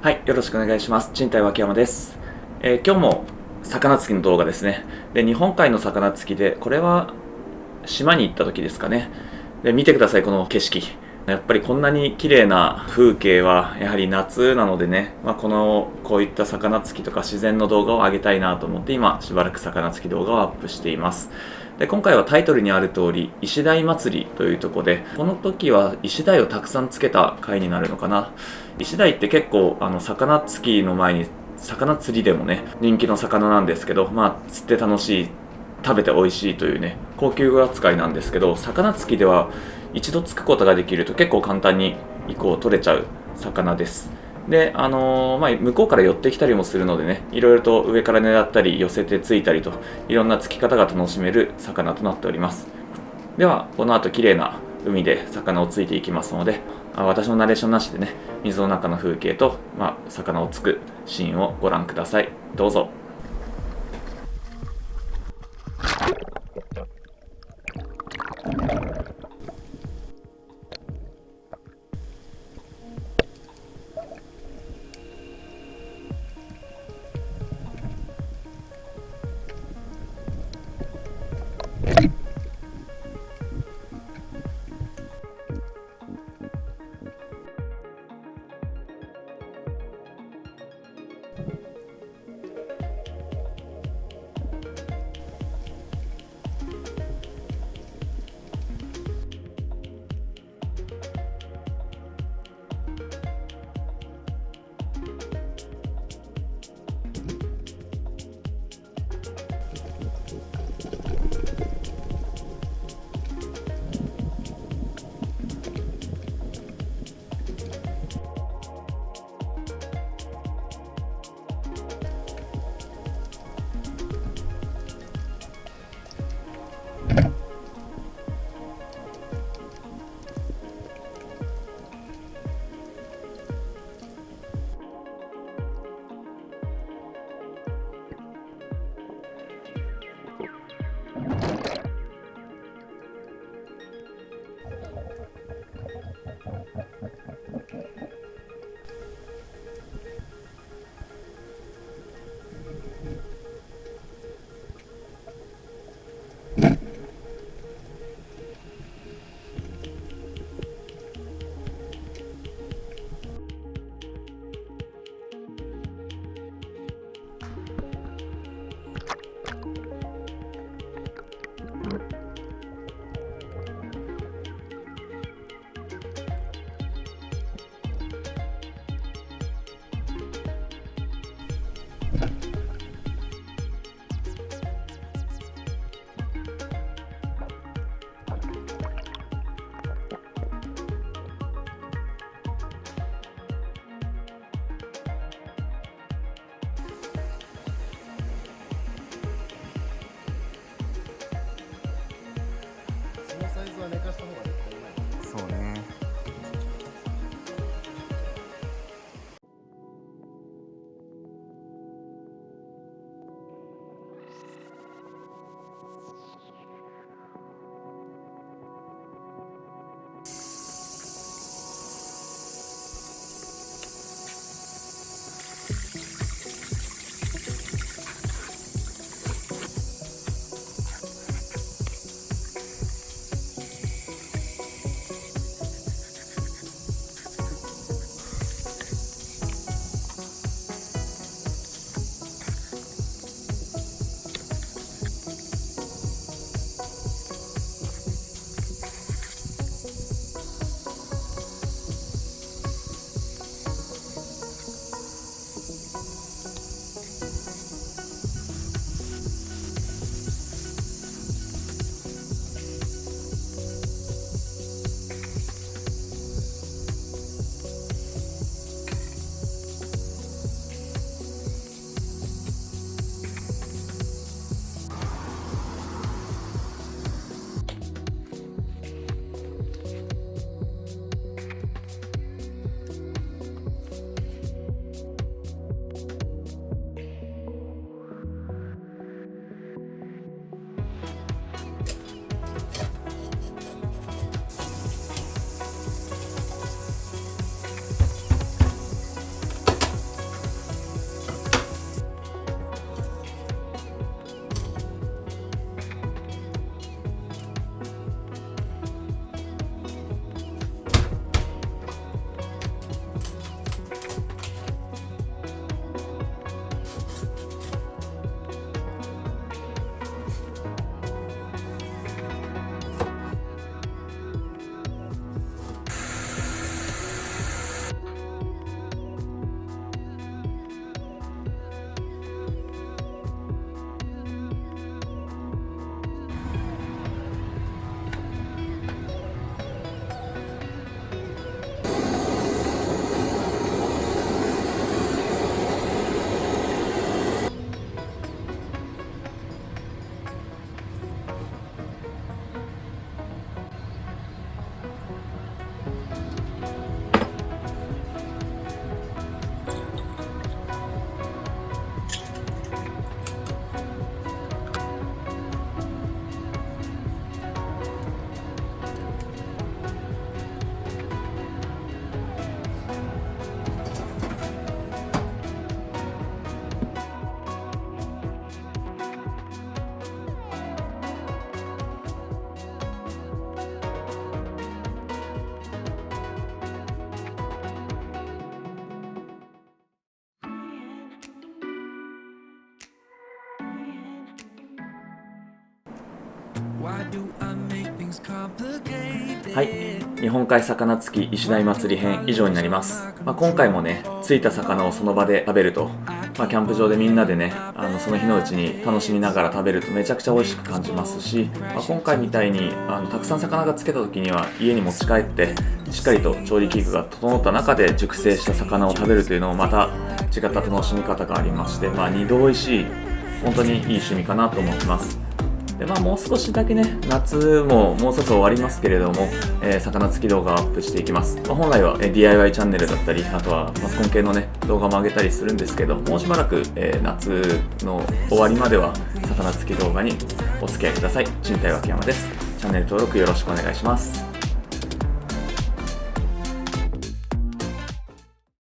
はい、よろしくお願いします。賃貸脇山です。今日も魚釣きの動画ですね。で、日本海の魚釣きで、これは島に行った時ですかね。で、見てください、この景色。やっぱりこんなに綺麗な風景はやはり夏なのでね、こういった魚釣きとか自然の動画を上げたいなと思って今しばらく魚釣き動画をアップしています。で、今回はタイトルにある通り、石鯛祭りというところで、この時は石鯛をたくさんつけた回になるのかな。石鯛って結構魚釣きの前に魚釣りでもね人気の魚なんですけど、釣って楽しい、食べて美味しいというね高級扱いなんですけど、魚釣きでは一度つくことができると結構簡単に1個取れちゃう魚です。で、向こうから寄ってきたりもするのでね、いろいろと上から狙ったり寄せてついたりと、いろんなつき方が楽しめる魚となっております。ではこの後綺麗な海で魚をついていきますので、私のナレーションなしでね、水の中の風景と、魚をつくシーンをご覧ください。どうぞ。はい、日本海魚つき石鯛祭り編以上になります。今回もね、ついた魚をその場で食べると、キャンプ場でみんなでね、その日のうちに楽しみながら食べるとめちゃくちゃ美味しく感じますし、今回みたいにたくさん魚がつけた時には家に持ち帰ってしっかりと調理器具が整った中で熟成した魚を食べるというのもまた違った楽しみ方がありまして、2度美味しい本当にいい趣味かなと思ってます。でもう少しだけね、夏ももうそろそろ終わりますけれども、魚つき動画をアップしていきます。本来は、DIY チャンネルだったり、あとはパソコン系のね動画も上げたりするんですけど、もうしばらく、夏の終わりまでは魚つき動画にお付き合いください。賃貸脇山です。チャンネル登録よろしくお願いします。